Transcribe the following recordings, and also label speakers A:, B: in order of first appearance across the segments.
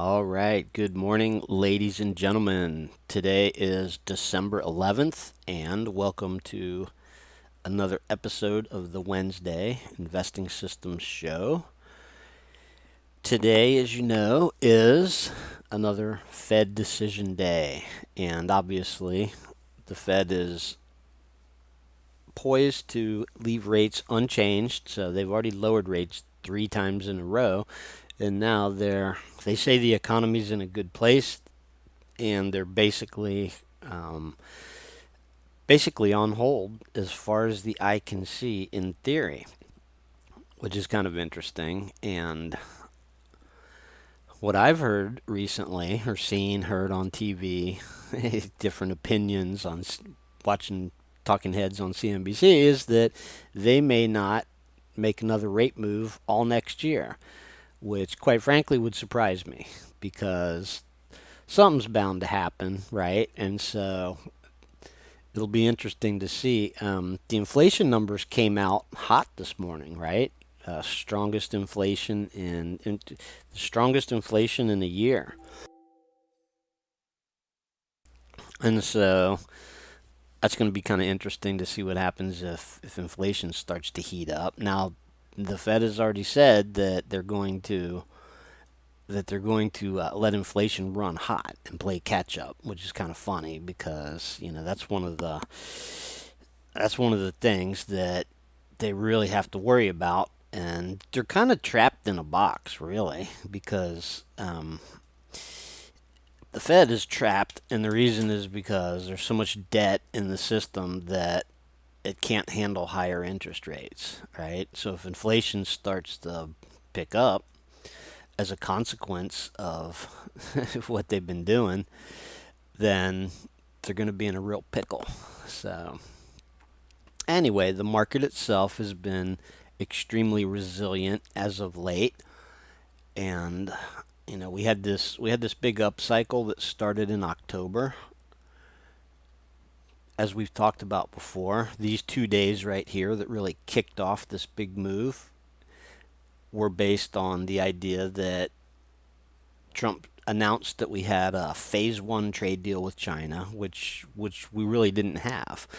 A: All right. Good morning, ladies and gentlemen. Today is December 11th, and welcome to another episode of the Wednesday Investing Systems Show. Today, as you know, is another Fed decision day, and obviously, the Fed is poised to leave rates unchanged. So they've already lowered rates three times in a row, and now they say the economy's in a good place, and they're um, basically on hold as far as the eye can see in theory, which is kind of interesting. And what I've heard recently, or heard on TV, different opinions on watching talking heads on CNBC, is that they may not make another rate move all next year, which quite frankly would surprise me because something's bound to happen, right? And so it'll be interesting to see. The inflation numbers came out hot this morning, right? The strongest inflation in a year, and so that's going to be kind of interesting to see what happens if inflation starts to heat up. Now, the Fed has already said that they're going to let inflation run hot and play catch up, which is kind of funny because that's one of the things that they really have to worry about, and they're kind of trapped in a box, really, because the Fed is trapped, and the reason is because there's so much debt in the system that it can't handle higher interest rates, right? So if inflation starts to pick up as a consequence of what they've been doing, then they're going to be in a real pickle. So anyway, the market itself has been extremely resilient as of late, and we had this big up cycle that started in October. As we've talked about before, these 2 days right here that really kicked off this big move were based on the idea that Trump announced that we had a phase one trade deal with China, which we really didn't have,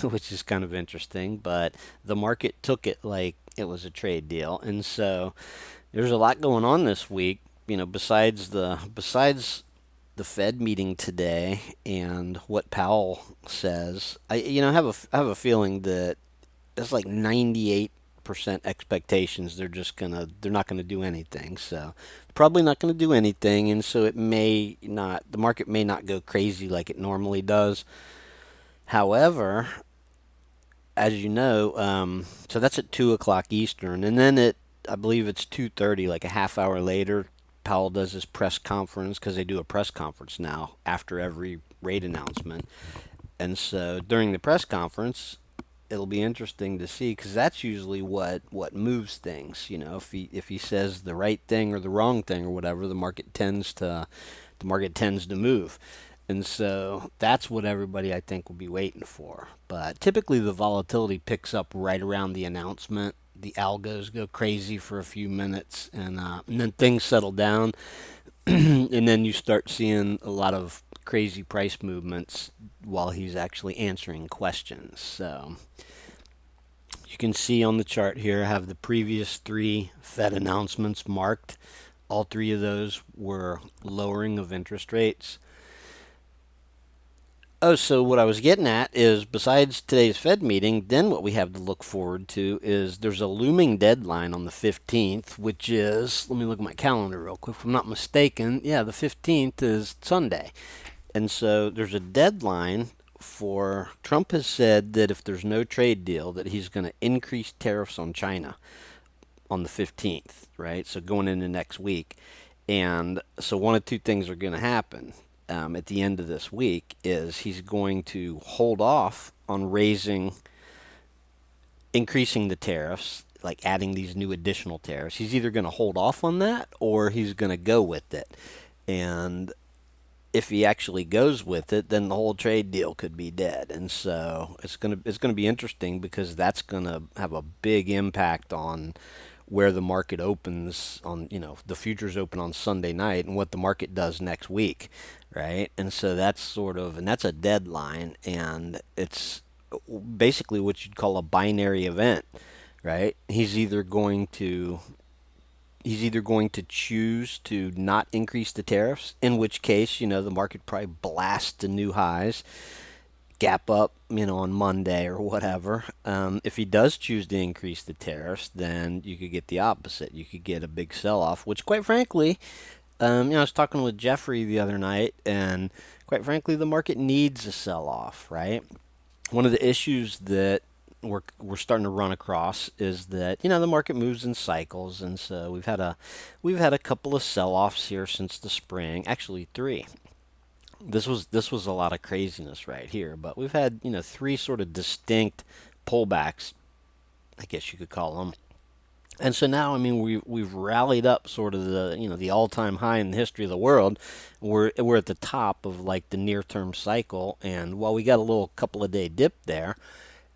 A: which is kind of interesting. But the market took it like it was a trade deal, and so there's a lot going on this week. Besides the Fed meeting today and what Powell says, I have a feeling that it's like 98% expectations they're not gonna do anything. So probably not gonna do anything, and so the market may not go crazy like it normally does. However, as you know, so that's at 2 o'clock Eastern, and then I believe it's 2:30, like a half hour later. Powell does his press conference because they do a press conference now after every rate announcement. And so during the press conference, it'll be interesting to see because that's usually what moves things. If he says the right thing or the wrong thing or whatever, the market tends to move. And so that's what everybody I think will be waiting for. But typically the volatility picks up right around the announcement. The algos go crazy for a few minutes, and then things settle down, and then you start seeing a lot of crazy price movements while he's actually answering questions. So you can see on the chart here, I have the previous three Fed announcements marked. All three of those were lowering of interest rates. Oh, so what I was getting at is besides today's Fed meeting, then what we have to look forward to is there's a looming deadline on the 15th, which is, let me look at my calendar real quick. If I'm not mistaken, yeah, the 15th is Sunday. And so there's a deadline for Trump has said that if there's no trade deal, that he's going to increase tariffs on China on the 15th, right? So going into next week. And so one of two things are going to happen at the end of this week is he's going to hold off on increasing the tariffs, like adding these new additional tariffs. He's either going to hold off on that or he's going to go with it. And if he actually goes with it, then the whole trade deal could be dead. And so it's gonna be interesting because that's gonna have a big impact on where the market opens on, the futures open on Sunday night and what the market does next week, right? And so that's and that's a deadline, and it's basically what you'd call a binary event, right? He's either going to choose to not increase the tariffs, in which case, the market probably blasts to new highs, gap up, on Monday or whatever. If he does choose to increase the tariffs, then you could get the opposite. You could get a big sell-off, which, quite frankly, I was talking with Jeffrey the other night, and quite frankly, the market needs a sell-off, right? One of the issues that we're starting to run across is that the market moves in cycles, and so we've had a couple of sell-offs here since the spring, actually three. This was a lot of craziness right here, but we've had three sort of distinct pullbacks, I guess you could call them. And so now, I mean, we've rallied up sort of the all-time high in the history of the world. We're at the top of like the near-term cycle, and while we got a little couple of day dip there,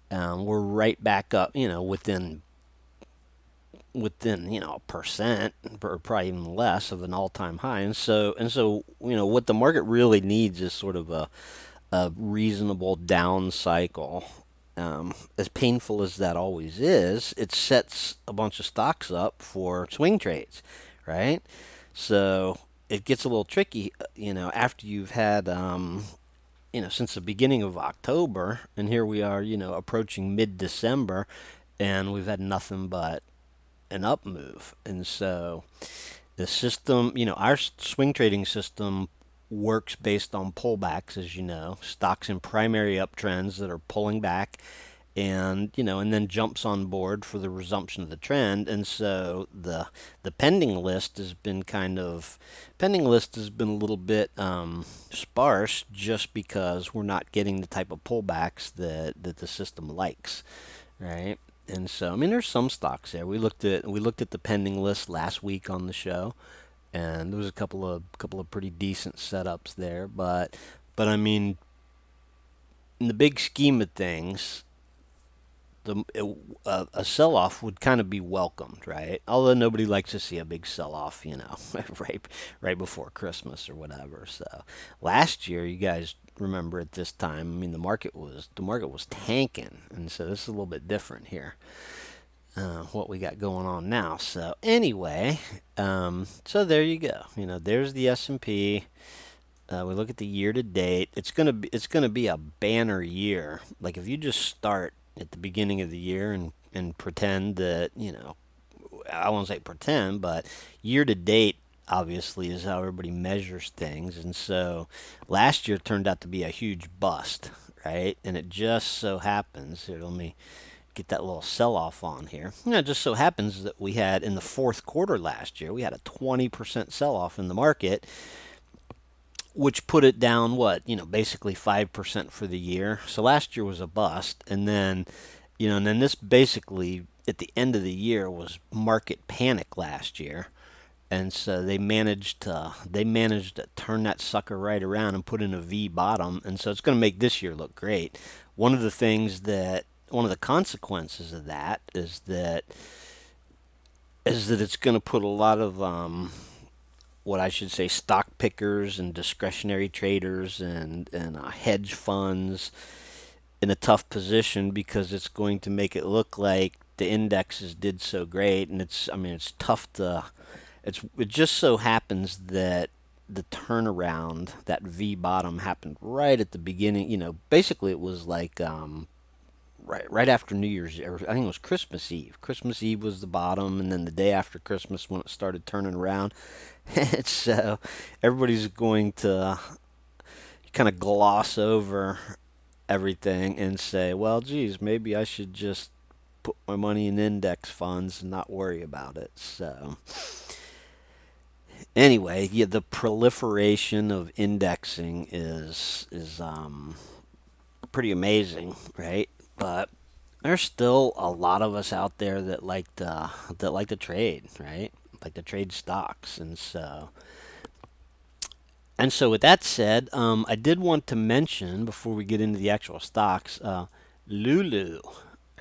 A: we're right back up, within a percent or probably even less of an all-time high. And so what the market really needs is sort of a reasonable down cycle. As painful as that always is, it sets a bunch of stocks up for swing trades, right? So it gets a little tricky, after you've had, since the beginning of October, and here we are, approaching mid-December, and we've had nothing but an up move. And so the system, our swing trading system works based on pullbacks, as you know, stocks in primary uptrends that are pulling back, and then jumps on board for the resumption of the trend. And so the pending list has been a little bit sparse, just because we're not getting the type of pullbacks that the system likes, right? And so, I mean, there's some stocks there. We looked at the pending list last week on the show, and there was a couple of pretty decent setups there. But I mean, in the big scheme of things, a sell-off would kind of be welcomed, right? Although nobody likes to see a big sell-off, right before Christmas or whatever. So last year, you guys remember at this time, I mean, the market was tanking, and so this is a little bit different here. What we got going on now. So anyway, so there you go. There's the S&P. We look at the year to date. It's gonna be a banner year. Like, if you just start at the beginning of the year and pretend that, I won't say pretend, but year to date obviously is how everybody measures things. And so last year turned out to be a huge bust, right? And it just so happens, here, let me get that little sell off on here. It just so happens that we had, in the fourth quarter last year, we had a 20% sell off in the market, which put it down, basically 5% for the year. So last year was a bust. And then this basically, at the end of the year, was market panic last year. And so they managed to turn that sucker right around and put in a V bottom. And so it's going to make this year look great. One of the consequences of that is that it's going to put a lot of, what I should say, stock pickers and discretionary traders and hedge funds in a tough position, because it's going to make it look like the indexes did so great. And it's tough to, it just so happens that the turnaround, that V bottom, happened right at the beginning. Basically it was like, right after New Year's, or I think it was Christmas Eve. Christmas Eve was the bottom, and then the day after Christmas when it started turning around. So everybody's going to kind of gloss over everything and say, well, geez, maybe I should just put my money in index funds and not worry about it. So anyway, yeah, the proliferation of indexing is pretty amazing, right? But there's still a lot of us out there that like to trade, right? Like to trade stocks. And so with that said, I did want to mention, before we get into the actual stocks, Lulu,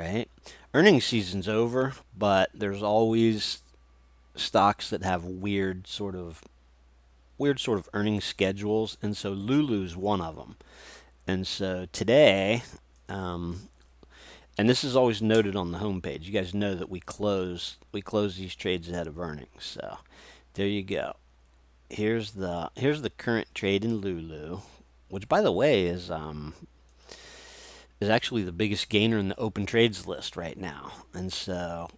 A: right? Earnings season's over, but there's always stocks that have weird sort of earnings schedules, and so Lulu's one of them. And so today, um, and this is always noted on the homepage. You guys know that we close these trades ahead of earnings. So there you go. Here's the current trade in Lulu, which by the way is actually the biggest gainer in the open trades list right now. And so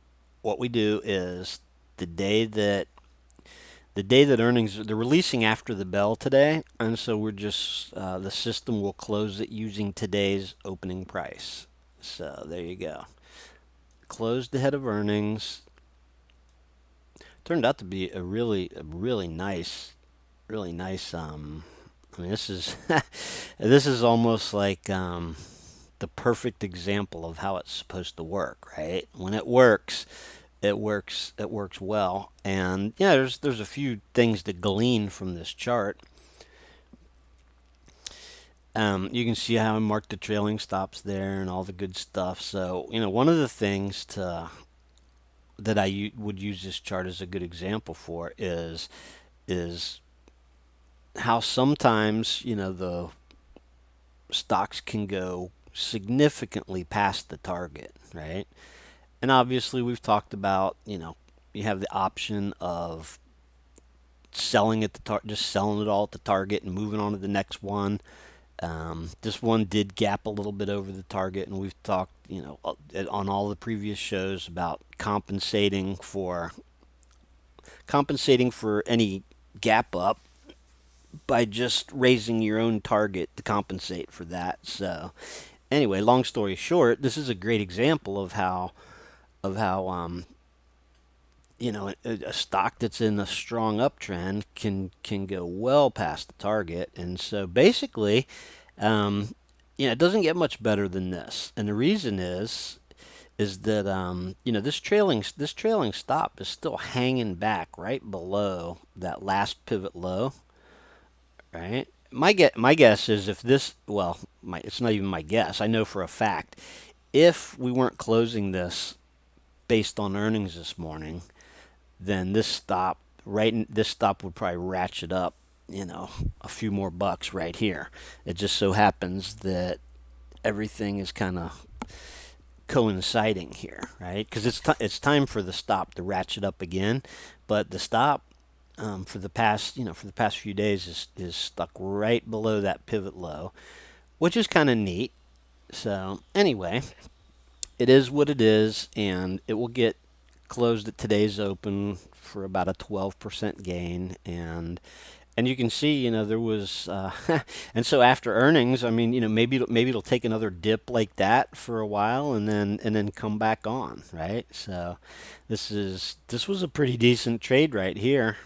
A: what we do is the day that earnings, they're releasing after the bell today, and so we're just the system will close it using today's opening price. So there you go. Closed ahead of earnings. Turned out to be a really nice, really nice. I mean, this is this is almost like the perfect example of how it's supposed to work, right? When it works, it works well. And yeah, there's a few things to glean from this chart. You can see how I marked the trailing stops there and all the good stuff. So one of the things that would use this chart as a good example for is how sometimes the stocks can go significantly past the target, right? And obviously, we've talked about, you have the option of selling at just selling it all at the target and moving on to the next one. This one did gap a little bit over the target, and we've talked, on all the previous shows about compensating for any gap up by just raising your own target to compensate for that. So, anyway, long story short, this is a great example of how a stock that's in a strong uptrend can go well past the target. And so basically, it doesn't get much better than this. And the reason is that this trailing stop is still hanging back right below that last pivot low, right? My guess is if this, well, it's not even my guess. I know for a fact, if we weren't closing this based on earnings this morning, then this stop would probably ratchet up, a few more bucks right here. It just so happens that everything is kind of coinciding here, right? Because it's time for the stop to ratchet up again, but the stop for the past few days is stuck right below that pivot low, which is kind of neat. So anyway, it is what it is, and it will get closed at today's open for about a 12% gain. And you can see, there was, and so after earnings, I mean, maybe it'll take another dip like that for a while, and then come back on, right? So this was a pretty decent trade right here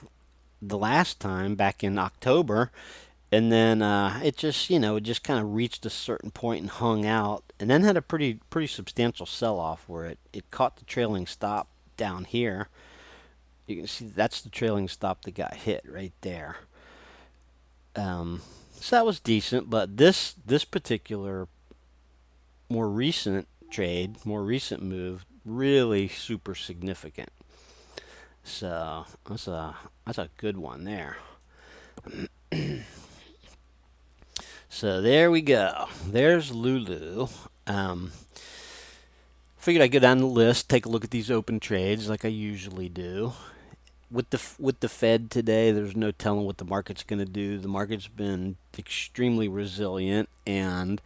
A: the last time back in October, and then it just kind of reached a certain point and hung out, and then had a pretty substantial sell-off where it caught the trailing stop down here. You can see that's the trailing stop that got hit right there. So that was decent, but this particular more recent move, really super significant. So that's a good one there. So there we go. There's Lulu. Figured I'd go down the list, take a look at these open trades like I usually do. With the Fed today, there's no telling what the market's going to do. The market's been extremely resilient, and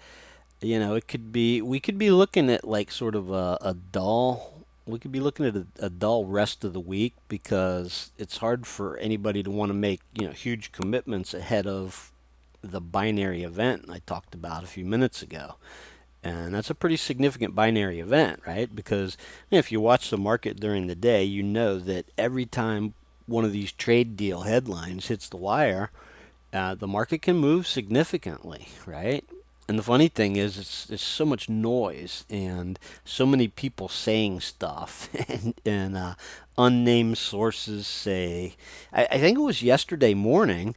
A: we could be looking at like sort of a dull. We could be looking at a dull rest of the week because it's hard for anybody to want to make huge commitments ahead of the binary event I talked about a few minutes ago. And that's a pretty significant binary event, right? Because if you watch the market during the day, you know that every time one of these trade deal headlines hits the wire, the market can move significantly, right? And the funny thing is, it's so much noise and so many people saying stuff, and unnamed sources say. I think it was yesterday morning.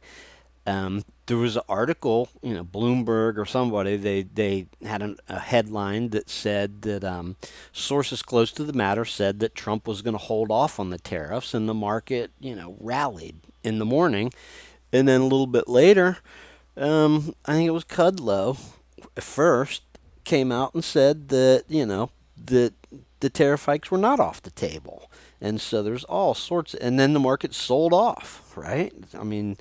A: There was an article, Bloomberg or somebody, they had a headline that said that sources close to the matter said that Trump was going to hold off on the tariffs, and the market, rallied in the morning. And then a little bit later, I think it was Kudlow at first came out and said that, that the tariff hikes were not off the table. And so there's all sorts, and then the market sold off, right? I mean,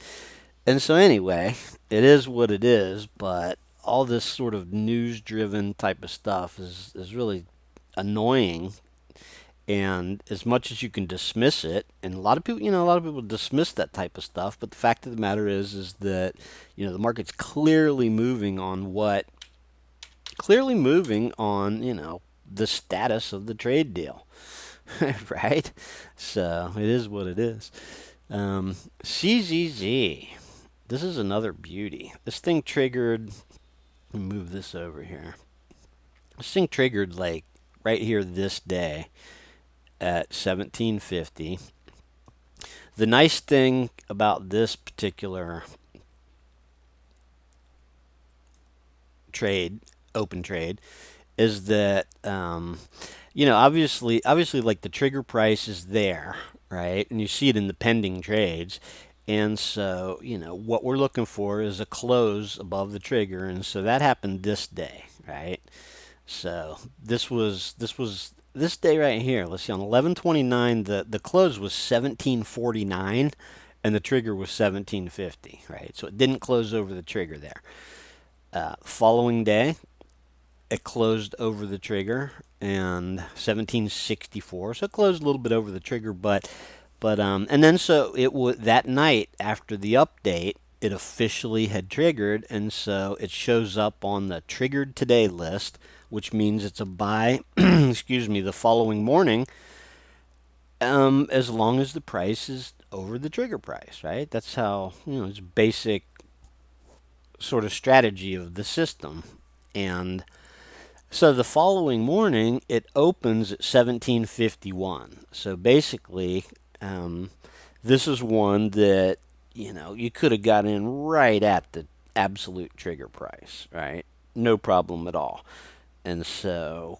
A: and so anyway, it is what it is, but all this sort of news driven type of stuff is really annoying. And as much as you can dismiss it, and a lot of people dismiss that type of stuff, but the fact of the matter is that, the market's clearly moving on, the status of the trade deal, right? So it is what it is. CZZ. This is another beauty. This thing triggered. Let me move this over here. This thing triggered like right here this day at 1750. The nice thing about this particular trade, open trade, is that obviously, like the trigger price is there, right? And you see it in the pending trades. And so, what we're looking for is a close above the trigger, and so that happened this day, right? So this was this day right here. Let's see, on 11/29, the close was 1749, and the trigger was 1750, right? So it didn't close over the trigger there. Following day, it closed over the trigger and 1764, so it closed a little bit over the trigger, but and then so it would that night after the update, it officially had triggered, and so it shows up on the triggered today list, which means it's a buy. Excuse me, the following morning, as long as the price is over the trigger price, right? That's how it's basic sort of strategy of the system, and so the following morning, it opens at 1751. So basically, um, this is one that you could have got in right at the absolute trigger price, right? No problem at all. And so,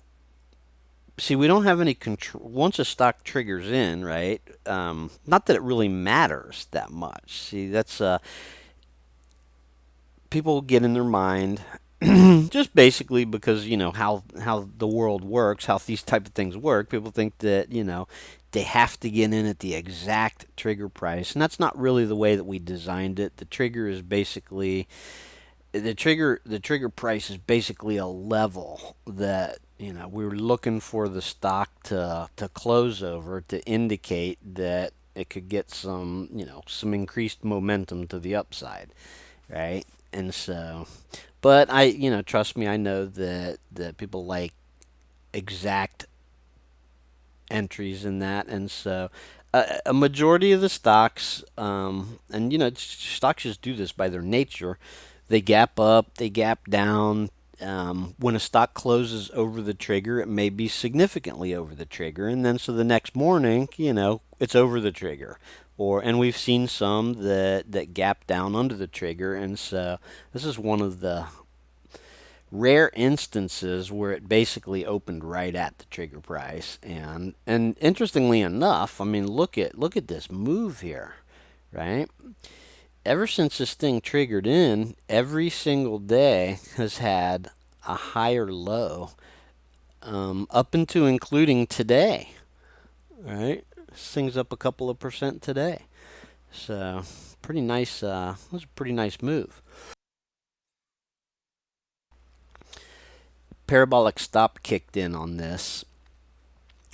A: see, we don't have any control once a stock triggers in, right? Not that it really matters that much. See, that's people get in their mind just basically because how the world works, how these type of things work. People think that they have to get in at the exact trigger price, and that's not really the way that we designed it. The trigger is basically the trigger price is basically a level that we were looking for the stock to close over to indicate that it could get some increased momentum to the upside, right? And so, but trust me, I know that people like exact entries in that, and so a majority of the stocks, and stocks just do this by their nature. They gap up, they gap down. When a stock closes over the trigger, it may be significantly over the trigger, and then so the next morning, it's over the trigger. And we've seen some that gap down under the trigger, and so this is one of the rare instances where it basically opened right at the trigger price. And interestingly enough, I mean, look at this move here, right? Ever since this thing triggered in, every single day has had a higher low, up into including today, right? This thing's up a couple of percent today, so pretty nice. It was a pretty nice move. Parabolic stop kicked in on this,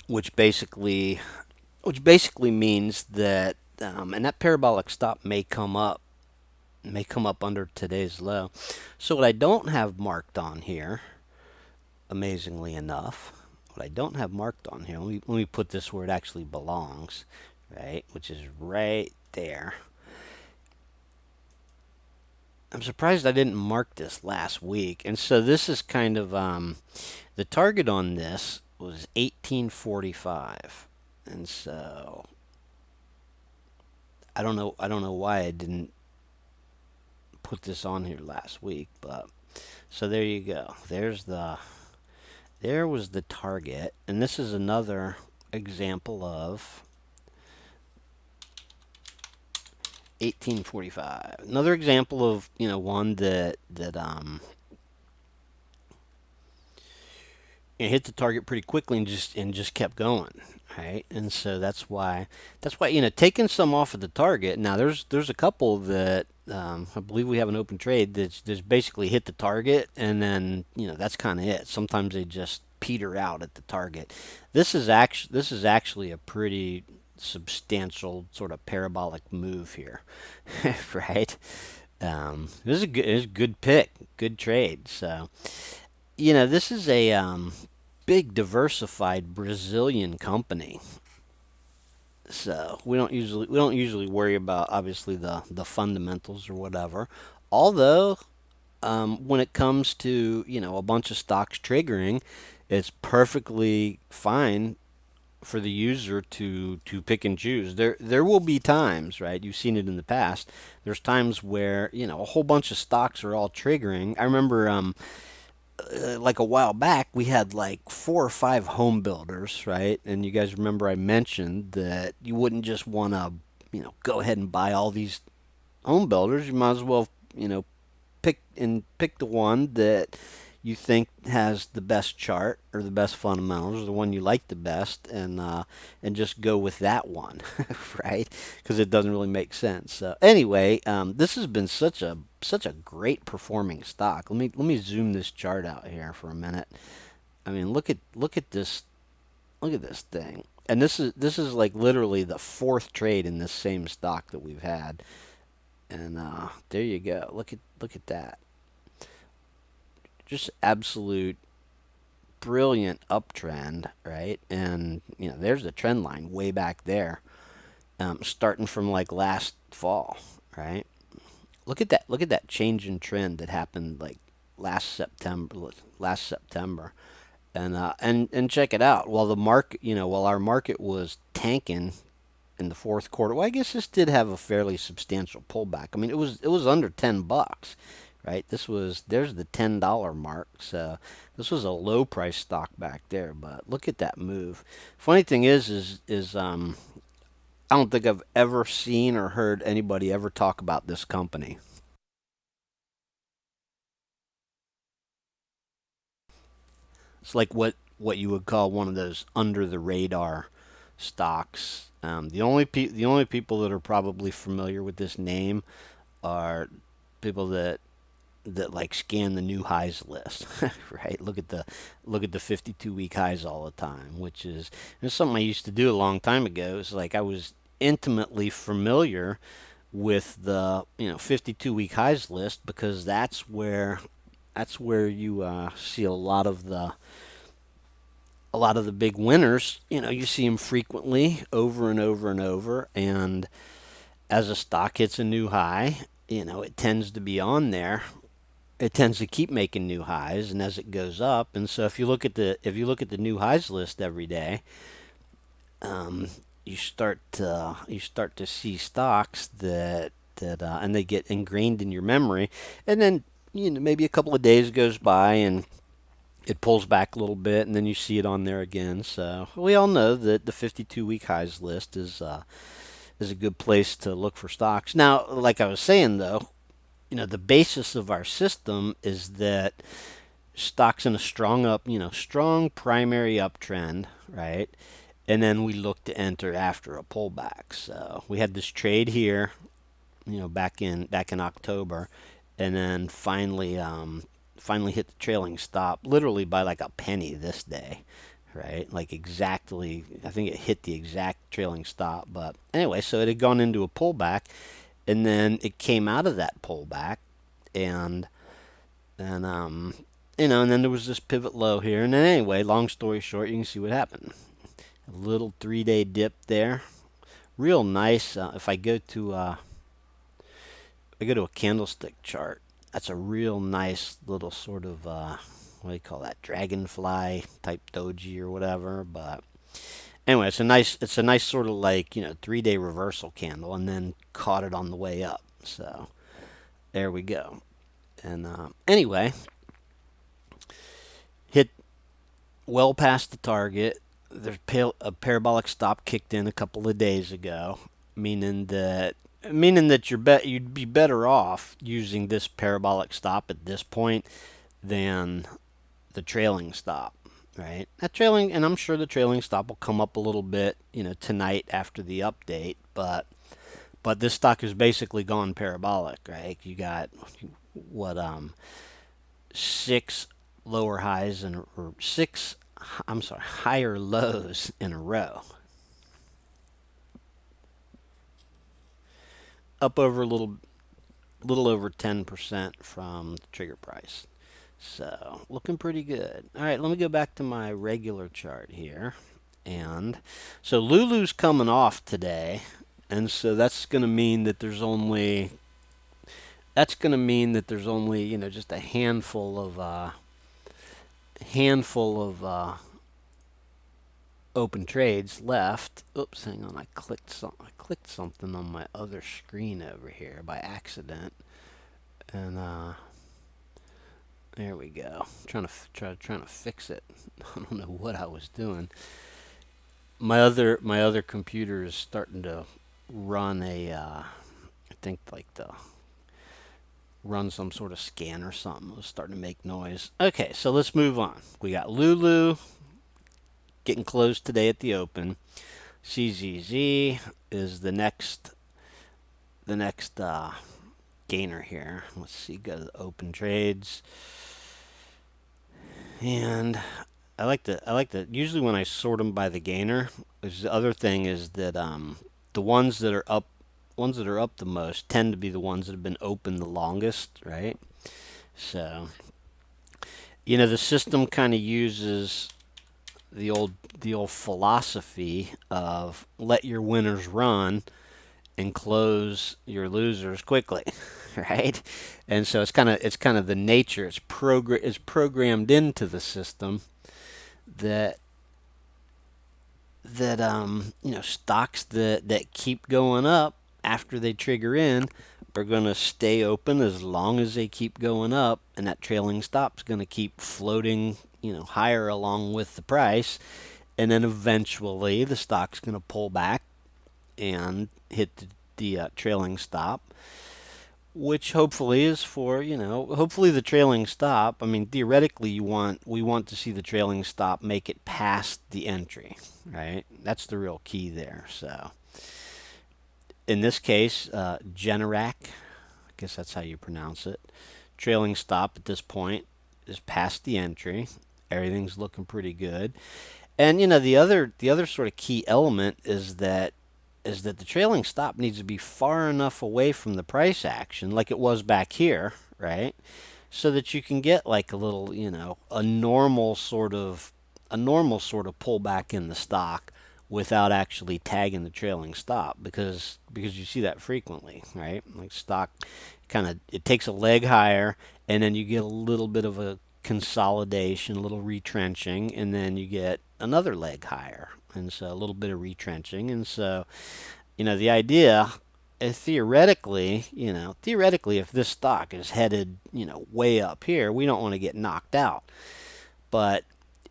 A: which basically means that and that parabolic stop may come up under today's low. So what I don't have marked on here, amazingly enough, what I don't have marked on here, let me put this where it actually belongs, right, which is right there. I'm surprised I didn't mark this last week. And so this is kind of the target on this was 1845. And so I don't know why I didn't put this on here last week, but so there you go. There was the target, and this is another example of 1845. Another example of, one that hit the target pretty quickly and just kept going, right? And so that's why taking some off of the target. Now there's a couple that I believe we have an open trade that's basically hit the target, and then that's kind of it. Sometimes they just peter out at the target. This is actually a pretty substantial sort of parabolic move here, right? This is a good pick, good trade. So this is a big diversified Brazilian company. So we don't usually worry about obviously the fundamentals or whatever. Although when it comes to a bunch of stocks triggering, it's perfectly fine for the user to pick and choose. There will be times, right? You've seen it in the past. There's times where a whole bunch of stocks are all triggering. I remember like a while back, we had like 4 or 5 home builders, right? And you guys remember I mentioned that you wouldn't just want to, go ahead and buy all these home builders. You might as well, pick the one that you think has the best chart or the best fundamentals, or the one you like the best, and just go with that one, right? Because it doesn't really make sense. So anyway, this has been such a great performing stock. Let me zoom this chart out here for a minute. I mean, look at this thing. And this is like literally the fourth trade in this same stock that we've had. And there you go. Look at that. Just absolute brilliant uptrend, right? And there's the trend line way back there, starting from like last fall, right? Look at that. Look at that change in trend that happened like last September. Last September, and check it out. While our market was tanking in the fourth quarter. Well, I guess this did have a fairly substantial pullback. I mean, it was under $10, right? There's the $10 mark. So this was a low price stock back there. But look at that move. Funny thing is I don't think I've ever seen or heard anybody ever talk about this company. It's like what you would call one of those under the radar stocks. The only people that are probably familiar with this name are people that like scan the new highs list, right? Look at the 52-week highs all the time, which is something I used to do a long time ago. It's like I was intimately familiar with the 52-week highs list because that's where you see a lot of the big winners. You see them frequently over and over and over, and as a stock hits a new high, it tends to be on there. It tends to keep making new highs, and as it goes up, and so if you look at the new highs list every day, um, you start to see stocks and they get ingrained in your memory, and then maybe a couple of days goes by and it pulls back a little bit, and then you see it on there again. So we all know that the 52-week highs list is a good place to look for stocks. Now, like I was saying though, the basis of our system is that stocks in a strong primary uptrend, right? And then we look to enter after a pullback. So we had this trade here, back in October, and then finally hit the trailing stop literally by like a penny this day, right? Like exactly, I think it hit the exact trailing stop. But anyway, so it had gone into a pullback, and then it came out of that pullback, and then and then there was this pivot low here, and then anyway, long story short, you can see what happened. A little 3-day dip there, real nice. If I go to a candlestick chart, that's a real nice little sort of what do you call that, dragonfly type doji or whatever. But anyway, it's a nice sort of like 3-day reversal candle, and then caught it on the way up. So There we go. And anyway, hit well past the target. There's a parabolic stop kicked in a couple of days ago, meaning that you'd be better off using this parabolic stop at this point than the trailing stop, right? That trailing, and I'm sure the trailing stop will come up a little bit, tonight after the update, but this stock has basically gone parabolic, right? You got what six lower highs and or six, I'm sorry, higher lows in a row, up over a little over 10% from the trigger price. So looking pretty good. All right, let me go back to my regular chart here. And so Lulu's coming off today, and so that's going to mean that there's only just a handful of open trades left. Oops, hang on. I clicked something on my other screen over here by accident, and there we go. Trying to fix it. I don't know what I was doing. My other computer is starting to run I think like the run some sort of scan or something. It was starting to make noise. Okay, so let's move on. We got Lulu getting closed today at the open. CZZ is the next gainer here. Let's see, go to the open trades, and I like to usually when I sort them by the gainer. The other thing is that the ones that are up the most tend to be the ones that have been open the longest, right? So the system kind of uses the old philosophy of let your winners run and close your losers quickly, right? And so it's kind of the nature. It's programmed into the system that stocks that keep going up after they trigger in are going to stay open as long as they keep going up, and that trailing stop's going to keep floating higher along with the price, and then eventually the stock's going to pull back and hit the trailing stop, which hopefully is for hopefully the trailing stop. I mean, theoretically, we want to see the trailing stop make it past the entry, right? That's the real key there. So in this case, Generac, I guess that's how you pronounce it. Trailing stop at this point is past the entry. Everything's looking pretty good. And the other sort of key element is that the trailing stop needs to be far enough away from the price action, like it was back here, right? So that you can get like a little, a normal sort of pullback in the stock without actually tagging the trailing stop, because you see that frequently, right? Like stock it takes a leg higher, and then you get a little bit of a consolidation, a little retrenching, and then you get another leg higher, and so a little bit of retrenching. And so the idea is theoretically, if this stock is headed, way up here, we don't want to get knocked out. But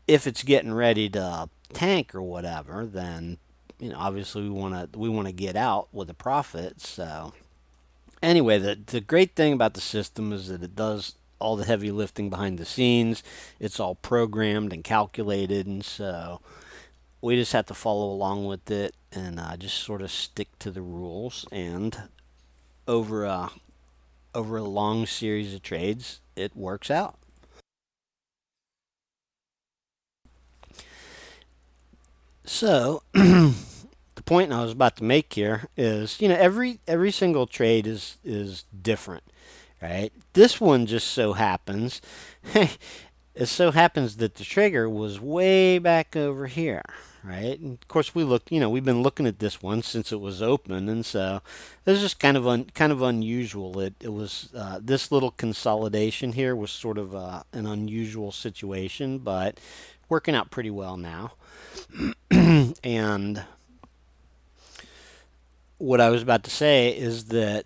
A: if it's getting ready to tank or whatever, then obviously we want to get out with a profit. So anyway, the great thing about the system is that it does all the heavy lifting behind the scenes. It's all programmed and calculated, and so we just have to follow along with it and just sort of stick to the rules. And over a long series of trades, it works out. So the point I was about to make here is, every single trade is different, right? This one just so happens, it so happens that the trigger was way back over here, right? And of course, we've been looking at this one since it was open, and so this is just kind of unusual. It was this little consolidation here was sort of an unusual situation, but working out pretty well now. And what I was about to say is that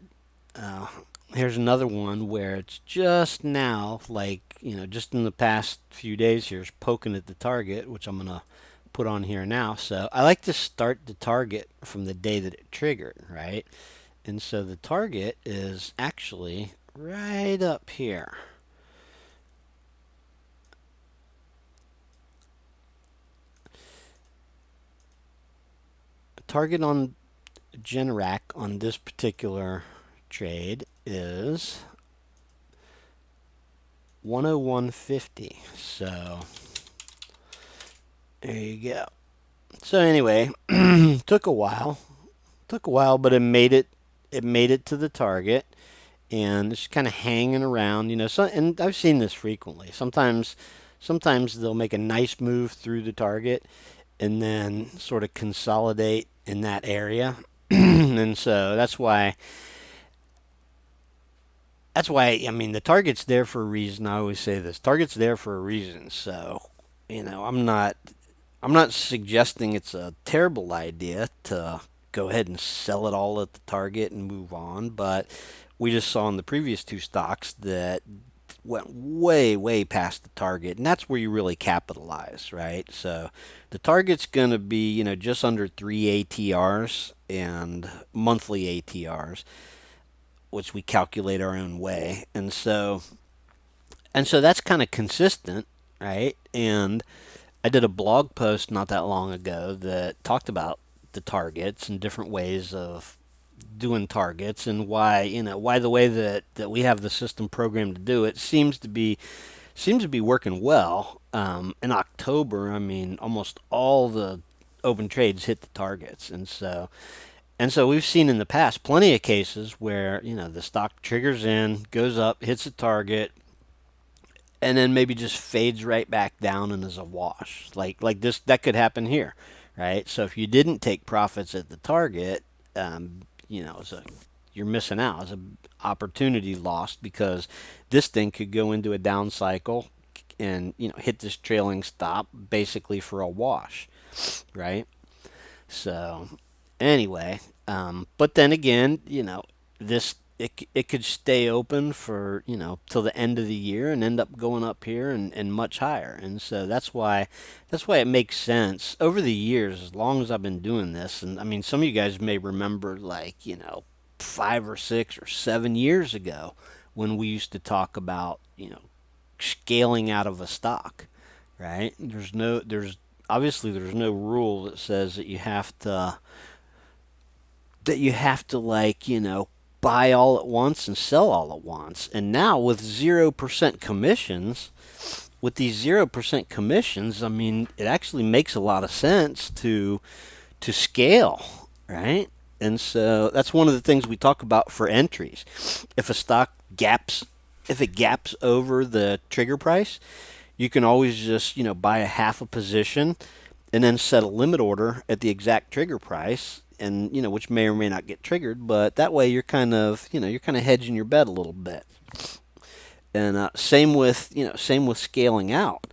A: here's another one where it's just now, like, just in the past few days here, is poking at the target, which I'm going to put on here now. So I like to start the target from the day that it triggered, right? And so the target is actually right up here. Target on Generac on this particular trade is 101.50. So there you go. So anyway, took a while. Took a while, but it made it to the target, and it's kind of hanging around, So, and I've seen this frequently. Sometimes they'll make a nice move through the target, and then sort of consolidate in that area, and so that's why I mean the target's there for a reason. I always say this: target's there for a reason. So, I'm not suggesting it's a terrible idea to go ahead and sell it all at the target and move on, but we just saw in the previous two stocks that went way, way past the target, and that's where you really capitalize, right? So the target's going to be, just under 3 ATRs and monthly ATRs, which we calculate our own way. And so that's kind of consistent, right? And I did a blog post not that long ago that talked about the targets and different ways of doing targets, and why the way that we have the system programmed to do it seems to be working well. In October, I mean, almost all the open trades hit the targets, and so we've seen in the past plenty of cases where the stock triggers in, goes up, hits a target, and then maybe just fades right back down and is a wash. Like this, that could happen here, right? So if you didn't take profits at the target, it's you're missing out. It's an opportunity lost, because this thing could go into a down cycle and hit this trailing stop basically for a wash, right? So anyway, but then again, this it could stay open for till the end of the year and end up going up here and much higher, and so that's why it makes sense over the years, as long as I've been doing this. And I mean, some of you guys may remember, like, 5 or 6 or 7 years ago, when we used to talk about scaling out of a stock, right? There's obviously there's no rule that says that you have to, like, buy all at once and sell all at once. And now with 0% commissions, with these 0% commissions, I mean, it actually makes a lot of sense to scale, right? And so that's one of the things we talk about for entries. If a stock gaps if it gaps over the trigger price, you can always just, buy a half a position and then set a limit order at the exact trigger price, and which may or may not get triggered, but that way you're kind of hedging your bet a little bit. And same with scaling out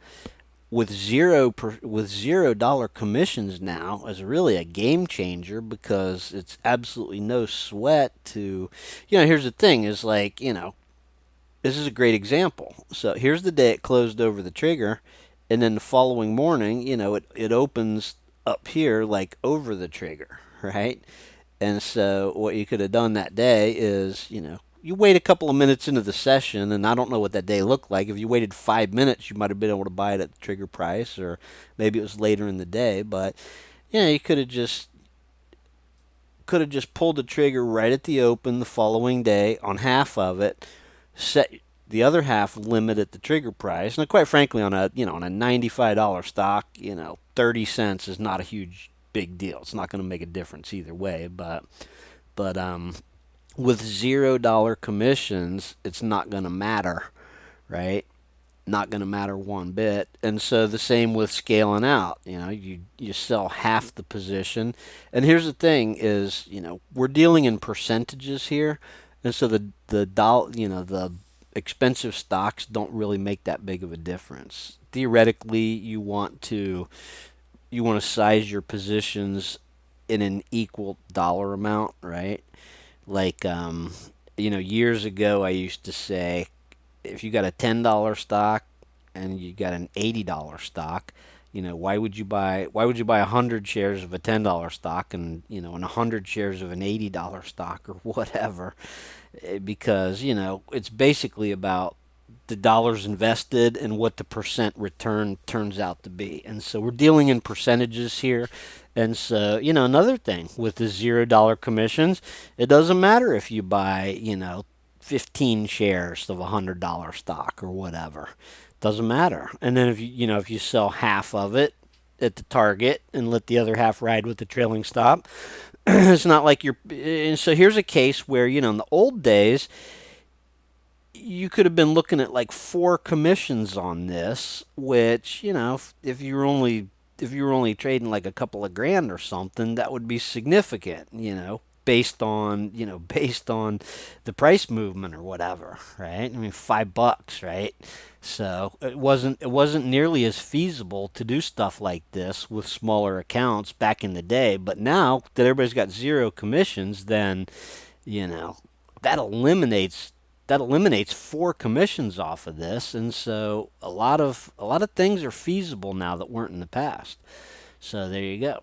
A: with $0 commissions now is really a game changer, because it's absolutely no sweat to, here's the thing is, like, this is a great example. So here's the day it closed over the trigger, and then the following morning, it opens up here, like, over the trigger, right? And so what you could have done that day is, you wait a couple of minutes into the session, and I don't know what that day looked like. If you waited 5 minutes, you might have been able to buy it at the trigger price, or maybe it was later in the day. But you could have just pulled the trigger right at the open the following day on half of it, set the other half limit at the trigger price. And quite frankly, on a $95 stock, 30 cents is not a huge big deal. It's not going to make a difference either way. But with $0 commissions, it's not going to matter, right? Not going to matter one bit. And so the same with scaling out. You sell half the position. And here's the thing is, we're dealing in percentages here. And so the expensive stocks don't really make that big of a difference. Theoretically, you want to size your positions in an equal dollar amount, right? Like, Years ago I used to say, if you got a $10 stock and you got an $80 stock, why would you buy 100 shares of a $10 stock and 100 shares of an $80 stock or whatever? Because, it's basically about the dollars invested and what the percent return turns out to be. And so we're dealing in percentages here. And so, another thing with the $0 commissions, it doesn't matter if you buy, 15 shares of $100 stock or whatever. Doesn't matter. And then if you sell half of it at the target and let the other half ride with the trailing stop, it's not like you're. And so here's a case where, in the old days, you could have been looking at like four commissions on this, which, if you were only trading like a couple of grand or something, that would be significant, based on the price movement or whatever, right? I mean, $5, right? So it wasn't nearly as feasible to do stuff like this with smaller accounts back in the day. But now that everybody's got zero commissions, then you know that eliminates four commissions off of this, and so a lot of things are feasible now that weren't in the past. So there you go.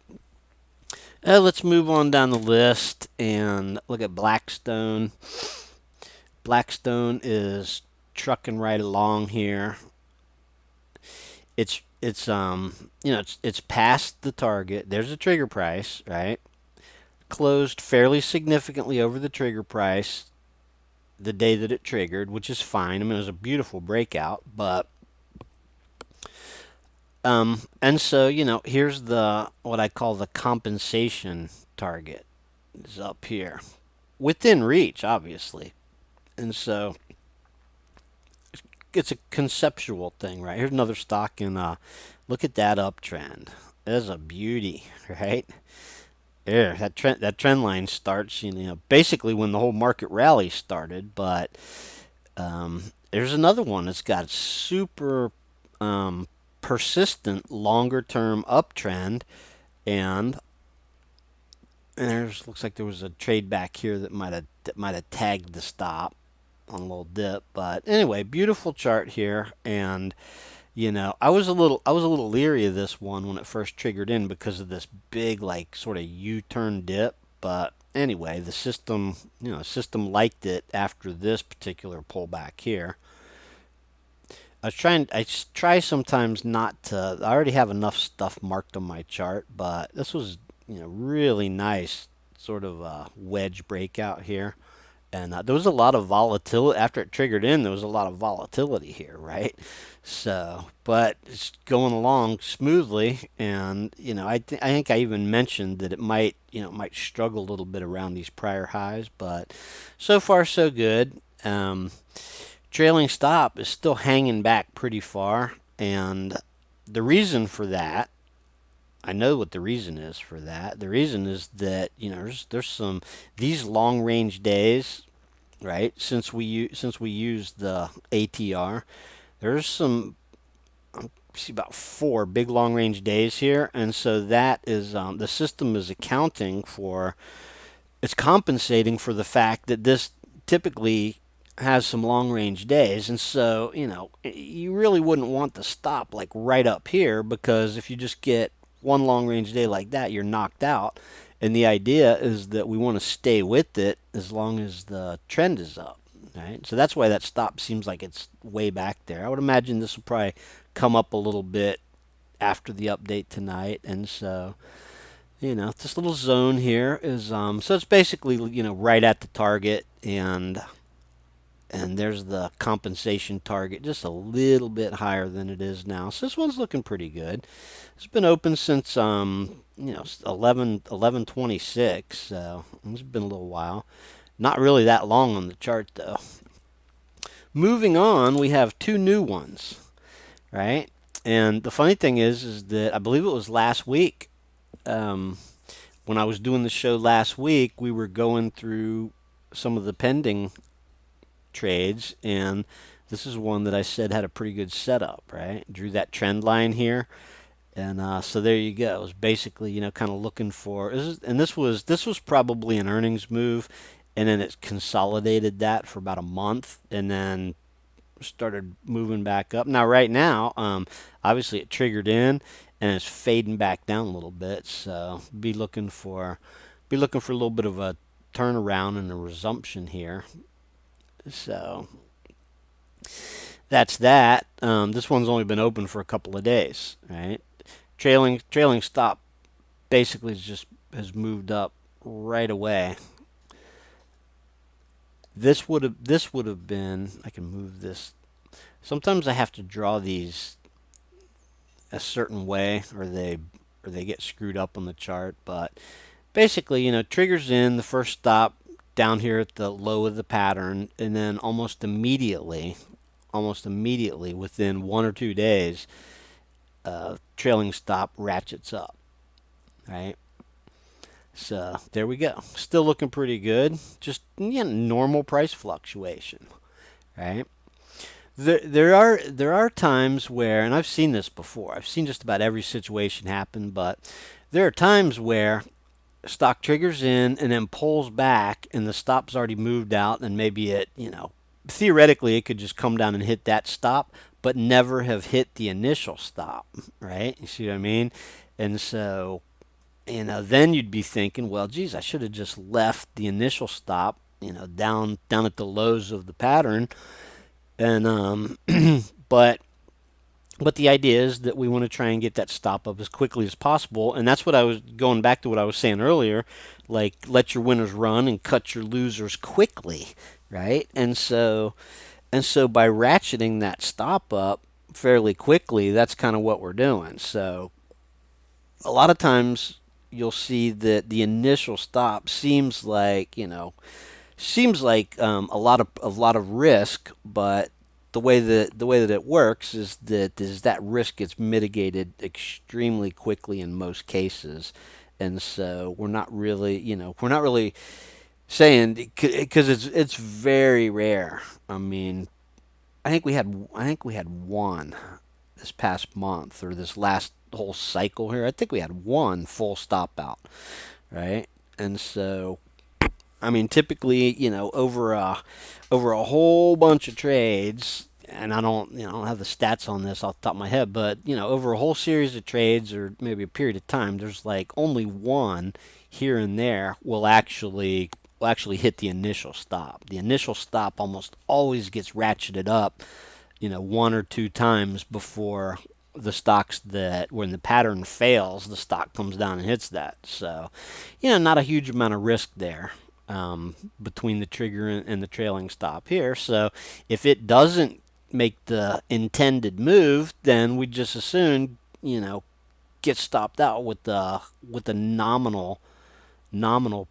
A: Let's move on down the list and look at Blackstone. Blackstone is trucking right along here. It's past the target. There's a trigger price, right? Closed fairly significantly over the trigger price the day that it triggered, which is fine. I mean, it was a beautiful breakout, but and so here's the what I call the compensation target is up here, within reach, obviously, and so it's a conceptual thing, right? Here's another stock in. Look at that uptrend. That's a beauty, right? Yeah, that trend line starts, basically when the whole market rally started. But there's another one that's got super persistent longer term uptrend, and there's looks like there was a trade back here that might have tagged the stop on a little dip. But anyway, beautiful chart here, and I was a little leery of this one when it first triggered in because of this big like sort of U-turn dip. But anyway, the system liked it after this particular pullback here. I try sometimes not to. I already have enough stuff marked on my chart, but this was really nice sort of wedge breakout here. And there was a lot of volatility after it triggered in. There was a lot of volatility here, right? So, but it's going along smoothly, and I think I even mentioned that it might struggle a little bit around these prior highs, but so far so good. Trailing stop is still hanging back pretty far, and the reason for that, I know what the reason is for that. The reason is that there's some these long range days, right? Since we use the ATR, there's some see about four big long range days here, and so that is the system is accounting for. It's compensating for the fact that this typically has some long range days, and so you really wouldn't want to stop like right up here, because if you just get one long range day like that, you're knocked out. And the idea is that we want to stay with it as long as the trend is up, right? So that's why that stop seems like it's way back there. I would imagine this will probably come up a little bit after the update tonight, and so this little zone here is so it's basically right at the target, and there's the compensation target just a little bit higher than it is now. So this one's looking pretty good. It's been open since 11/26, so it's been a little while. Not really that long on the chart though. Moving on, we have two new ones, right? And the funny thing is that I believe it was last week, when I was doing the show last week, we were going through some of the pending trades, and this is one that I said had a pretty good setup, right? Drew that trend line here, and so there you go. It was basically kind of looking for, and this was probably an earnings move, and then it consolidated that for about a month, and then started moving back up. Now, right now, obviously it triggered in and it's fading back down a little bit. So be looking for a little bit of a turnaround and a resumption here. So that's that. This one's only been open for a couple of days, right? Trailing stop basically has moved up right away. This would have been. I can move this. Sometimes I have to draw these a certain way, or they get screwed up on the chart. But basically, triggers in the first stop down here at the low of the pattern, and then almost immediately within 1 or 2 days, trailing stop ratchets up, right? So there we go. Still looking pretty good. Just normal price fluctuation, right? There are times where, and I've seen this before. I've seen just about every situation happen, but there are times where stock triggers in and then pulls back, and the stop's already moved out, and maybe theoretically it could just come down and hit that stop, but never have hit the initial stop, right? You see what I mean? And so, then you'd be thinking, well, geez, I should have just left the initial stop, down at the lows of the pattern, and but the idea is that we want to try and get that stop up as quickly as possible, and that's what I was going back to what I was saying earlier, like let your winners run and cut your losers quickly, right? And so by ratcheting that stop up fairly quickly, that's kind of what we're doing. So a lot of times you'll see that the initial stop seems like a lot of risk, but the way that it works is that risk gets mitigated extremely quickly in most cases, and so we're not really saying, because it's very rare. I mean, I think we had one this past month, or this last whole cycle here. I think we had one full stop out, right? And so, I mean, typically, over a whole bunch of trades, and I don't have the stats on this off the top of my head, but over a whole series of trades, or maybe a period of time, there's like only one here and there will actually hit the initial stop. The initial stop almost always gets ratcheted up, one or two times before the stocks, that when the pattern fails, the stock comes down and hits that. So, not a huge amount of risk there, between the trigger and the trailing stop here. So if it doesn't make the intended move, then we just as soon, get stopped out with the nominal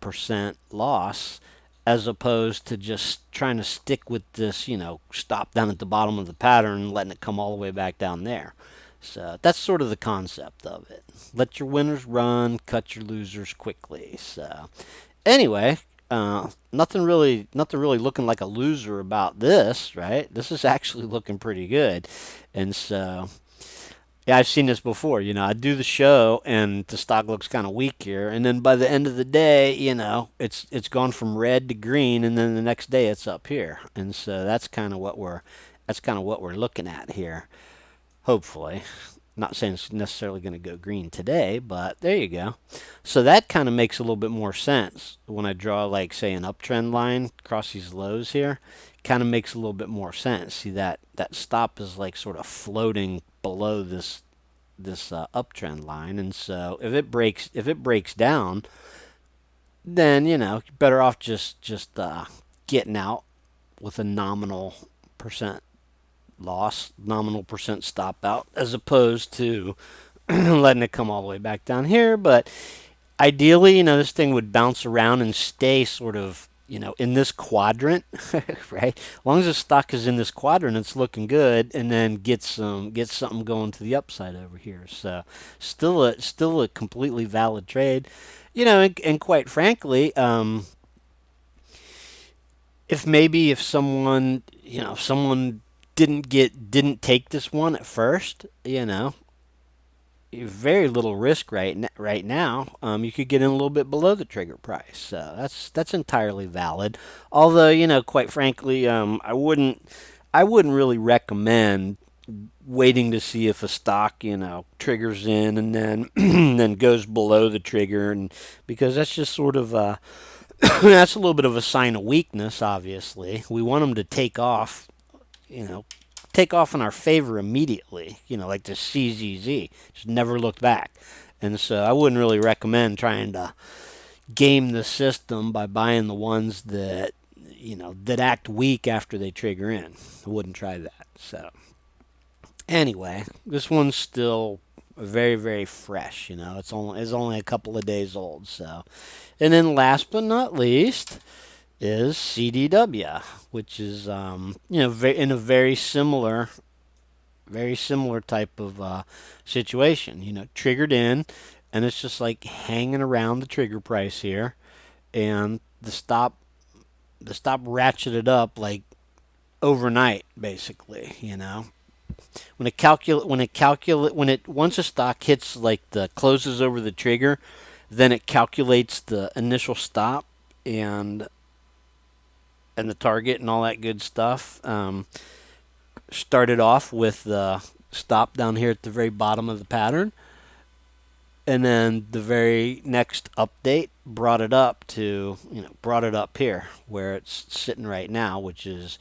A: percent loss, as opposed to just trying to stick with this, stop down at the bottom of the pattern and letting it come all the way back down there. So that's sort of the concept of it. Let your winners run, cut your losers quickly. So anyway, nothing really looking like a loser about this, right? This is actually looking pretty good, and so yeah, I've seen this before. I do the show and the stock looks kind of weak here, and then by the end of the day, it's gone from red to green, and then the next day it's up here, and so that's kind of what we're looking at here. Hopefully, not saying it's necessarily going to go green today, but there you go. So that kind of makes a little bit more sense when I draw, like, say, an uptrend line across these lows here. Kind of makes a little bit more sense. See, that stop is like sort of floating below this uptrend line, and so if it breaks down, then you're better off just getting out with a nominal percent loss, nominal percent stop out, as opposed to letting it come all the way back down here. But ideally, this thing would bounce around and stay sort of, in this quadrant, right? As long as the stock is in this quadrant, it's looking good, and then get something going to the upside over here. So still a completely valid trade, and quite frankly, if someone didn't take this one at first, very little risk right now. You could get in a little bit below the trigger price, so that's entirely valid. Although, quite frankly, I wouldn't really recommend waiting to see if a stock, triggers in and then then goes below the trigger, and because that's just sort of that's a little bit of a sign of weakness. Obviously, we want them to you know, take off in our favor immediately, like the CZZ. Just never looked back. And so I wouldn't really recommend trying to game the system by buying the ones that act weak after they trigger in. I wouldn't try that. So anyway, this one's still very, very fresh. It's only a couple of days old. So, and then last but not least is CDW, which is in a very similar type of situation. Triggered in, and it's just like hanging around the trigger price here, and the stop ratcheted up like overnight, basically. When it once a stock hits like the closes over the trigger, then it calculates the initial stop and the target and all that good stuff. Started off with the stop down here at the very bottom of the pattern, and then the very next update brought it up here where it's sitting right now, which is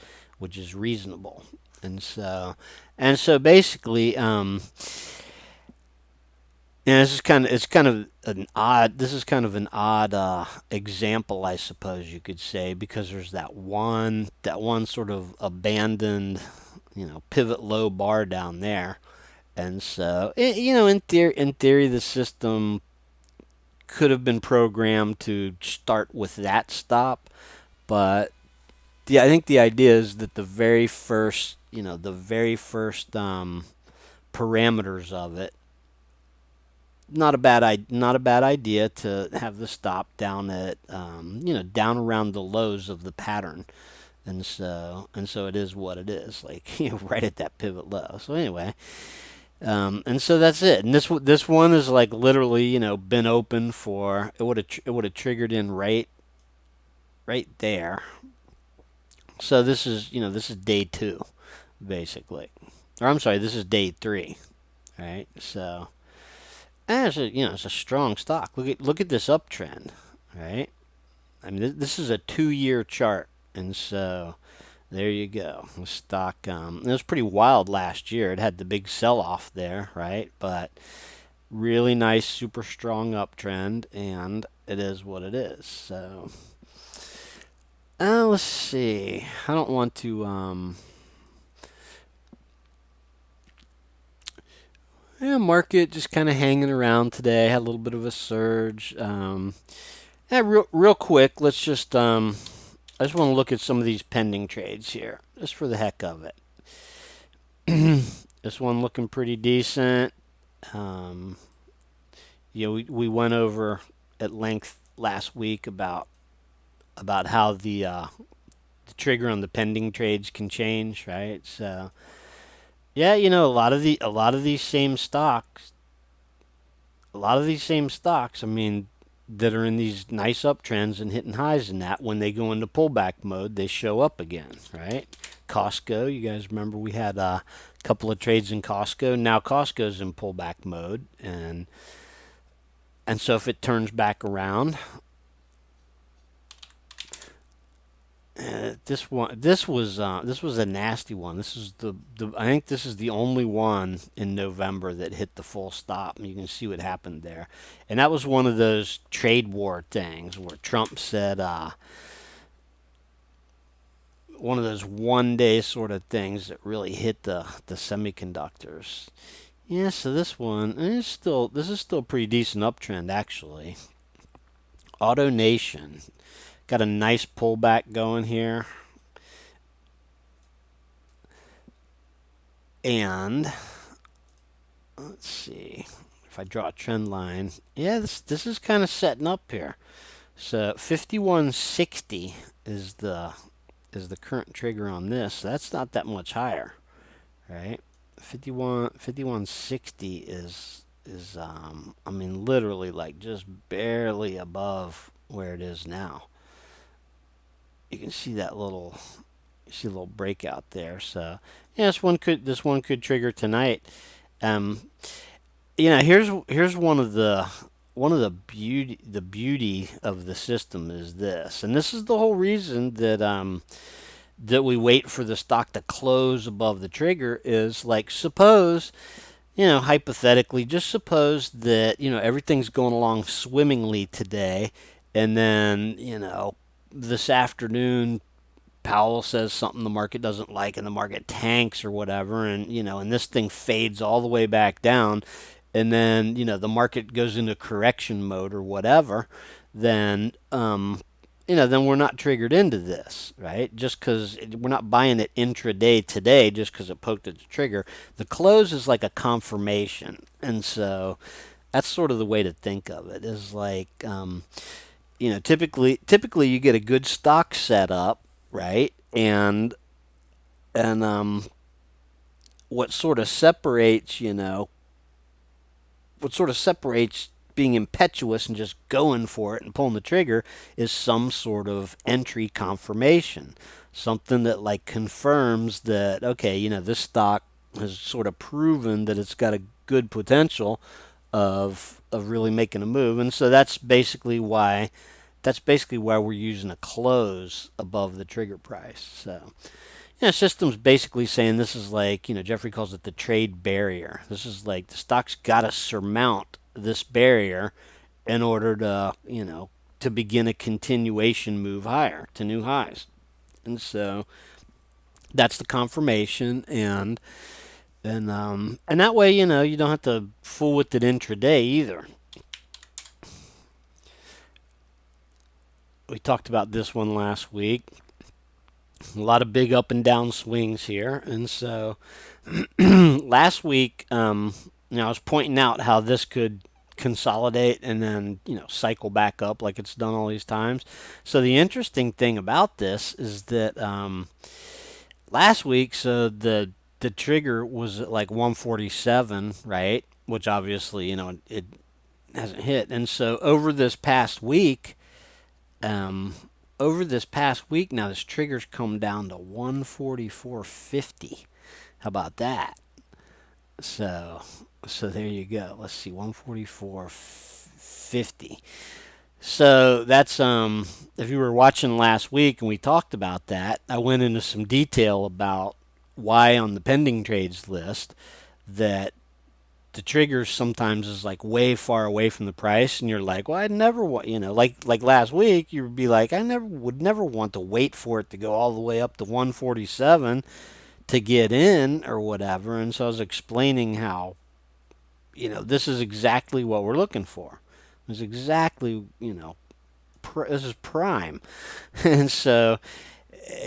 A: reasonable. And so basically, this is kind of an odd example, I suppose you could say, because there's that one sort of abandoned, pivot low bar down there. And so, in theory, the system could have been programmed to start with that stop, but I think the idea is that the very first parameters of it, not a bad idea to have the stop down at down around the lows of the pattern, and so it is what it is, like right at that pivot low. So anyway, and so that's it. And this one is like literally been open for it would have triggered in right there. So this is day two, basically, or I'm sorry, this is day three, right? So it's a strong stock. Look at this uptrend, right? I mean, this is a 2-year chart, and so there you go. The stock, it was pretty wild last year. It had the big sell-off there, right? But really nice, super strong uptrend, and it is what it is. So, let's see. I don't want to. Yeah, market just kind of hanging around today. Had a little bit of a surge. Yeah, real quick. Let's just. I just want to look at some of these pending trades here, just for the heck of it. This one looking pretty decent. Um, we went over at length last week about how the trigger on the pending trades can change, right? So yeah, a lot of these same stocks, I mean, that are in these nice uptrends and hitting highs and that, when they go into pullback mode, they show up again, right? Costco, you guys remember we had a couple of trades in Costco. Now Costco's in pullback mode, and so if it turns back around, this was a nasty one. This is the I think this is the only one in November that hit the full stop, and you can see what happened there. And that was one of those trade war things where Trump said, one of those 1 day sort of things that really hit the semiconductors. Yeah, so this is still a pretty decent uptrend, actually. AutoNation got a nice pullback going here. And let's see if I draw a trend line. Yeah, this is kind of setting up here. So 5160 is the current trigger on this. So that's not that much higher, right? 5160 is is I mean, literally like just barely above where it is now. You can see that little, you see a little breakout there. So yeah, this one could trigger tonight. Um, here's one of the beauty of the system is this, and this is the whole reason that we wait for the stock to close above the trigger is like suppose, hypothetically, just suppose that, everything's going along swimmingly today, and then, this afternoon Powell says something the market doesn't like and the market tanks or whatever, and this thing fades all the way back down, and then, the market goes into correction mode or whatever, then then we're not triggered into this, right? Just because we're not buying it intraday today, just because it poked at the trigger. The close is like a confirmation, and so that's sort of the way to think of it. Is like, typically you get a good stock setup, right? And what sort of separates, what sort of separates being impetuous and just going for it and pulling the trigger is some sort of entry confirmation. Something that like confirms that, okay, this stock has sort of proven that it's got a good potential of really making a move. And so that's basically why we're using a close above the trigger price. So system's basically saying this is like, Jeffrey calls it the trade barrier. This is like the stock's got to surmount this barrier in order to begin a continuation move higher to new highs. And so that's the confirmation, and that way, you don't have to fool with it intraday either. We talked about this one last week. A lot of big up and down swings here, and so last week, I was pointing out how this could consolidate and then cycle back up like it's done all these times. So the interesting thing about this is that last week, so the trigger was at like 147, right? Which obviously it hasn't hit, and so um, over this past week now this trigger's come down to 144.50. How about that? So so there you go. Let's see, 144.50. So that's if you were watching last week and we talked about that, I went into some detail about why on the pending trades list that the trigger sometimes is like way far away from the price, and you're like, well, I'd never want, like last week, you'd be like, I never want to wait for it to go all the way up to 147 to get in or whatever. And so I was explaining how, this is exactly what we're looking for. This is exactly, this is prime. And so,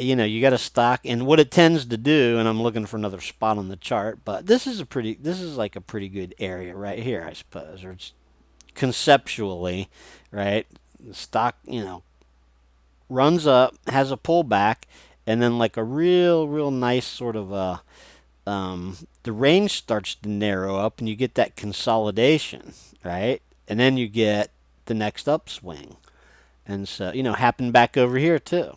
A: you got a stock, and what it tends to do, and I'm looking for another spot on the chart, but this is like a pretty good area right here, I suppose, or it's conceptually, right? The stock, runs up, has a pullback, and then like a real nice sort of the range starts to narrow up, and you get that consolidation, right? And then you get the next upswing, and so happened back over here too.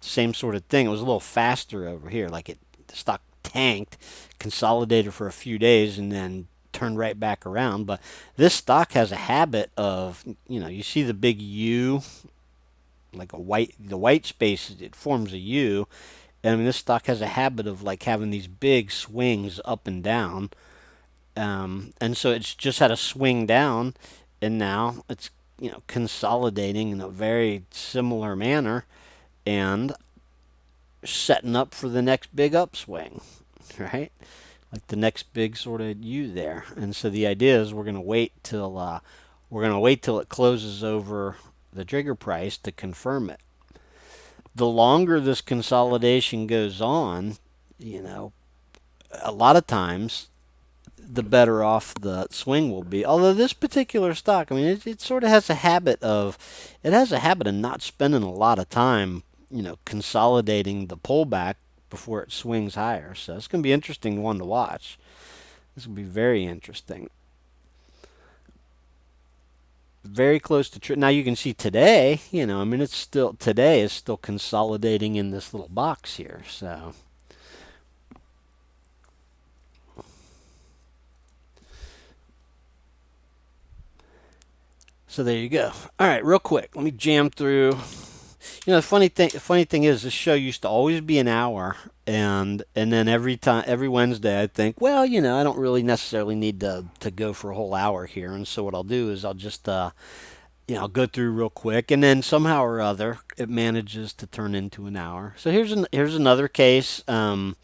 A: Same sort of thing. It was a little faster over here. Like the stock tanked, consolidated for a few days, and then turned right back around. But this stock has a habit of, you see the big U, like the white space, it forms a U. And I mean, this stock has a habit of like having these big swings up and down. And so it's just had a swing down, and now it's, consolidating in a very similar manner and setting up for the next big upswing, right? Like the next big sort of U there. And so the idea is we're gonna wait till it closes over the trigger price to confirm it. The longer this consolidation goes on, a lot of times the better off the swing will be. Although this particular stock, I mean, it sort of has a habit of, not spending a lot of time, consolidating the pullback before it swings higher. So it's going to be an interesting one to watch. This will be very interesting. very close to now you can see today, I mean, it's still today is still consolidating in this little box here. So there you go. All right, real quick, let me jam through. The funny thing is, this show used to always be an hour, and then every Wednesday, I think, well, I don't really necessarily need to go for a whole hour here, and so what I'll do is I'll just I'll go through real quick, and then somehow or other, it manages to turn into an hour. So here's another case. Here's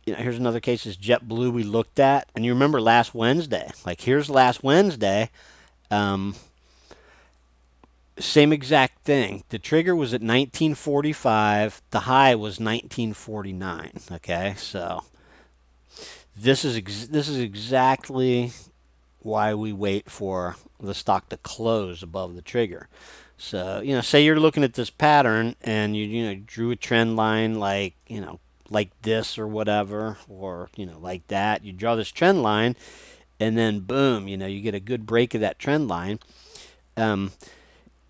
A: another case. Is JetBlue we looked at, and you remember last Wednesday? Like here's last Wednesday. Um, Same exact thing. The trigger was at 1945. The high was 1949. Okay, so this is exactly why we wait for the stock to close above the trigger. So say you're looking at this pattern and you drew a trend line like this or whatever, or like that. You draw this trend line, and then boom, you get a good break of that trend line. Um,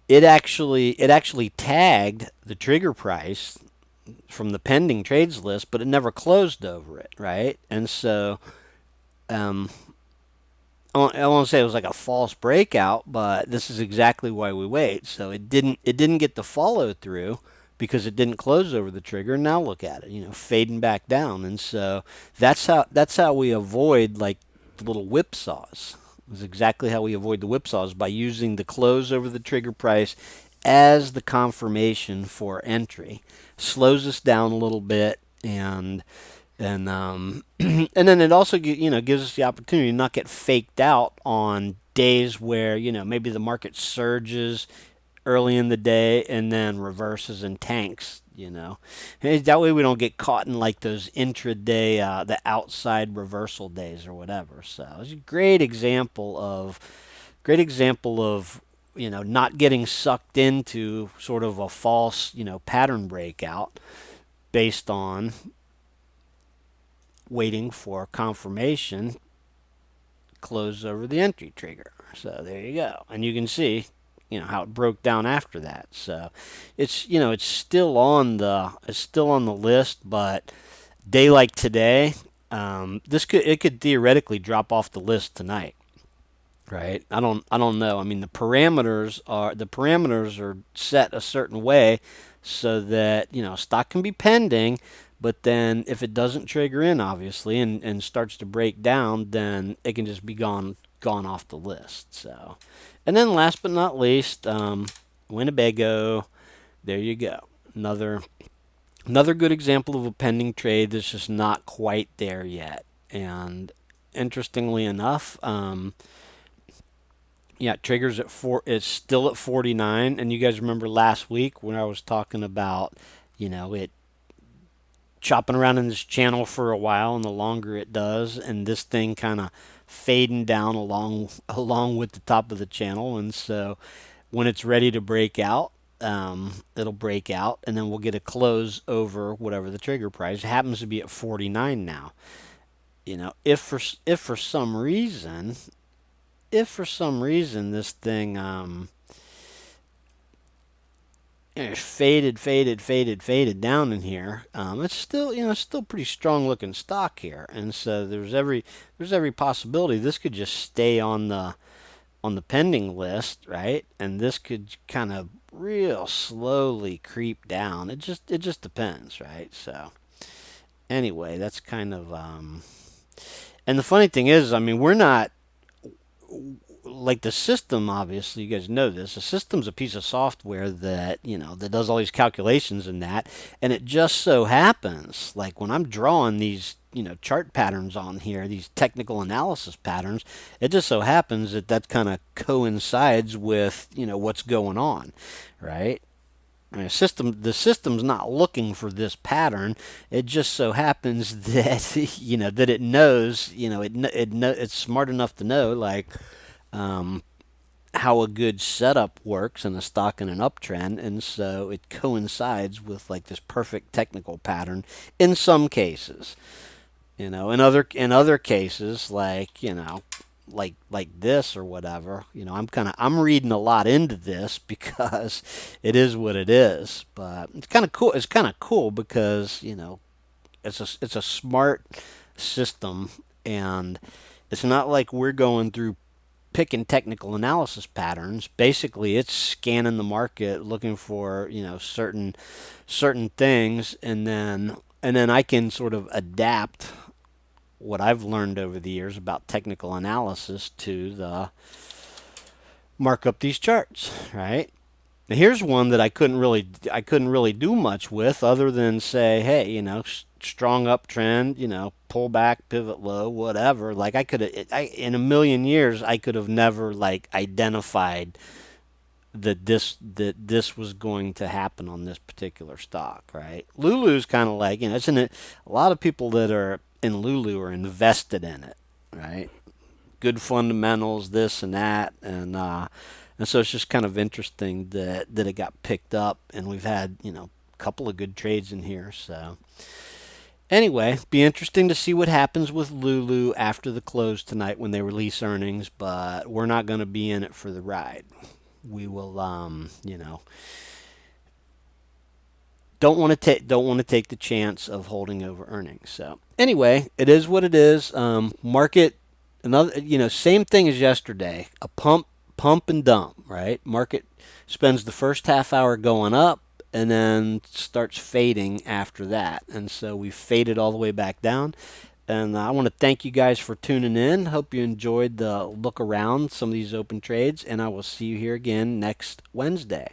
A: it actually tagged the trigger price from the pending trades list, but it never closed over it, right? And so um, I won't say it was like a false breakout, but this is exactly why we wait. So it didn't get the follow through because it didn't close over the trigger. Now look at it, fading back down. And so that's how we avoid like the little whipsaws. Is exactly how we avoid the whipsaws, by using the close over the trigger price as the confirmation for entry. Slows us down a little bit, and and then it also gives us the opportunity to not get faked out on days where maybe the market surges early in the day and then reverses and tanks. And that way we don't get caught in like those intraday the outside reversal days or whatever. So it's a great example of not getting sucked into sort of a false pattern breakout based on waiting for confirmation close over the entry trigger. So there you go. And you can see, how it broke down after that. So it's still on the list, but day like today, it could theoretically drop off the list tonight. Right? I don't know. I mean, the parameters are set a certain way so that stock can be pending, but then if it doesn't trigger in, obviously, and starts to break down, then it can just be gone off the list. So, and then last but not least, Winnebago. There you go. Another good example of a pending trade that's just not quite there yet. And interestingly enough, yeah, triggers at four. It's still at 49. And you guys remember last week when I was talking about, it chopping around in this channel for a while, and the longer it does, and this thing kind of fading down along with the top of the channel. And so when it's ready to break out, it'll break out, and then we'll get a close over whatever the trigger price. It happens to be at 49 now. If for some reason this thing faded down in here, it's still pretty strong looking stock here, and so there's every possibility this could just stay on the pending list, right? And this could kind of real slowly creep down. It just depends, right? So anyway, that's kind of and the funny thing is, I mean, we're not like the system. Obviously, you guys know this. The system's a piece of software that does all these calculations and it just so happens, like when I'm drawing these chart patterns on here, these technical analysis patterns, it just so happens that kind of coincides with what's going on, right? I mean, the system's not looking for this pattern. It just so happens that that it knows, it's smart enough to know, like, um, how a good setup works in a stock in an uptrend, and so it coincides with like this perfect technical pattern in some cases. In other cases, like like this or whatever. I'm reading a lot into this because it is what it is. But it's kind of cool. It's kind of cool because it's a smart system, and it's not like we're going through picking technical analysis patterns. Basically, it's scanning the market, looking for certain things, and then I can sort of adapt what I've learned over the years about technical analysis to the mark up these charts, right? Now here's one that I couldn't really do much with other than say, hey, strong uptrend, pull back, pivot low, whatever. Like in a million years, I could have never like identified that this was going to happen on this particular stock, right? Lulu's kind of like, isn't it? A lot of people that are in Lulu are invested in it, right? Good fundamentals, this and that, and so it's just kind of interesting that it got picked up, and we've had a couple of good trades in here. So anyway, be interesting to see what happens with Lulu after the close tonight when they release earnings, but we're not going to be in it for the ride. We will, don't want to take the chance of holding over earnings. So anyway, it is what it is. Market, another, same thing as yesterday. A pump and dump, right? Market spends the first half hour going up and then starts fading after that, and so we faded all the way back down. And I want to thank you guys for tuning in. Hope you enjoyed the look around some of these open trades, and I will see you here again next Wednesday.